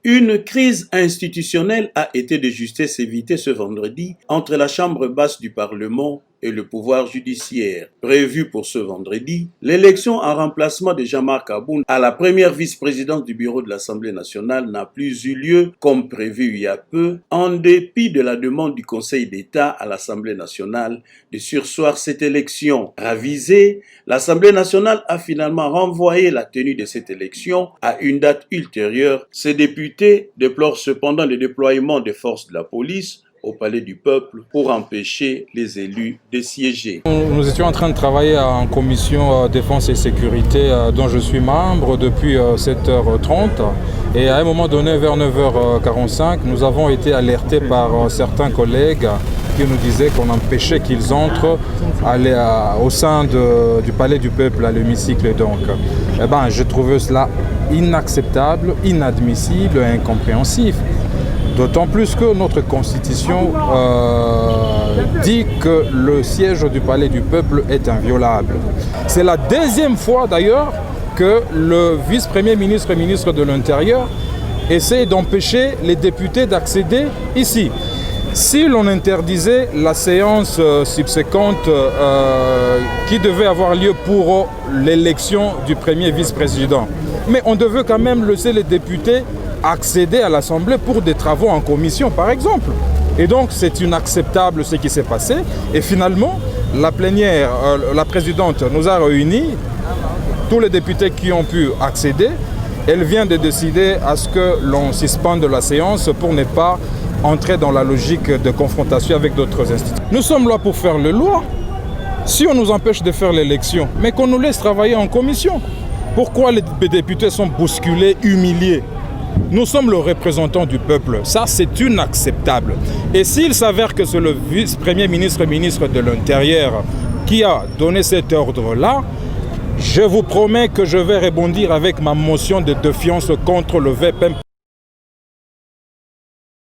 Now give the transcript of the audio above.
Une crise institutionnelle a été de justesse évitée ce vendredi entre la Chambre basse du Parlement et le pouvoir judiciaire. Prévue pour ce vendredi, l'élection en remplacement de Jean-Marc Aboune à la première vice-présidence du bureau de l'Assemblée nationale n'a plus eu lieu comme prévu il y a peu, en dépit de la demande du Conseil d'État à l'Assemblée nationale de surseoir cette élection. Ravisée, l'Assemblée nationale a finalement renvoyé la tenue de cette élection à une date ultérieure. Ces députés déplorent cependant le déploiement des forces de la police au Palais du Peuple pour empêcher les élus de siéger. Nous étions en train de travailler en commission défense et sécurité dont je suis membre depuis 7h30 et à un moment donné vers 9h45 nous avons été alertés par certains collègues qui nous disaient qu'on empêchait qu'ils entrent au sein du Palais du Peuple, à l'hémicycle donc. Je trouvais cela inacceptable, inadmissible et incompréhensif. D'autant plus que notre Constitution dit que le siège du Palais du Peuple est inviolable. C'est la deuxième fois d'ailleurs que le vice-premier ministre et ministre de l'Intérieur essaie d'empêcher les députés d'accéder ici. Si l'on interdisait la séance subséquente qui devait avoir lieu pour l'élection du premier vice-président, mais on devait quand même laisser les députés accéder à l'Assemblée pour des travaux en commission, par exemple. Et donc, c'est inacceptable ce qui s'est passé. Et finalement, la plénière, la présidente nous a réunis, tous les députés qui ont pu accéder. Elle vient de décider à ce que l'on suspende la séance pour ne pas entrer dans la logique de confrontation avec d'autres institutions. Nous sommes là pour faire les lois. Si on nous empêche de faire l'élection, mais qu'on nous laisse travailler en commission, pourquoi les députés sont bousculés, humiliés ? Nous sommes le représentant du peuple. Ça, c'est inacceptable. Et s'il s'avère que c'est le vice-premier ministre et ministre de l'Intérieur qui a donné cet ordre-là, je vous promets que je vais rebondir avec ma motion de défiance contre le VPM.